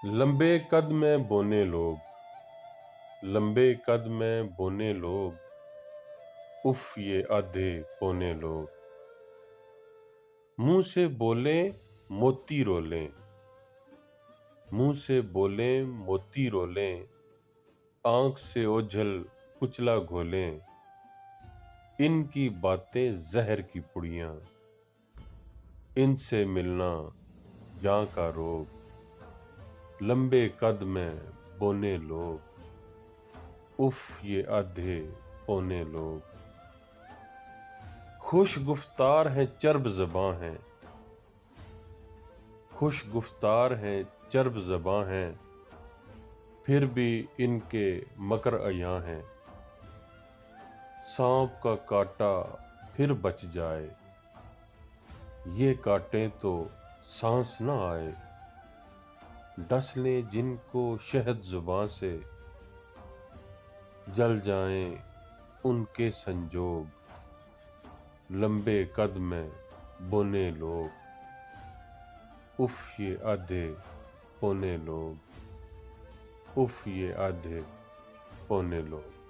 لمبے قد میں بونے لوگ، لمبے قد میں بونے لوگ، اف یہ آدھے پونے لوگ۔ منہ سے بولیں موتی رولیں، منہ سے بولیں موتی رولیں، آنکھ سے اوجھل کچلا گھولیں، ان کی باتیں زہر کی پڑیاں، ان سے ملنا جاں کا روگ۔ لمبے قد میں بونے لوگ، اف یہ آدھے پونے لوگ۔ خوش گفتار ہیں چرب زباں ہیں، خوش گفتار ہیں چرب زباں ہیں، پھر بھی ان کے مکر عیاں ہیں۔ سانپ کا کاٹا پھر بچ جائے، یہ کاٹیں تو سانس نہ آئے۔ ڈس لیں جن کو شہد زباں سے، جل جائیں ان کے سنجوگ۔ لمبے قد میں بونے لوگ، اف یہ آدھے پونے لوگ، اف یہ آدھے پونے لوگ۔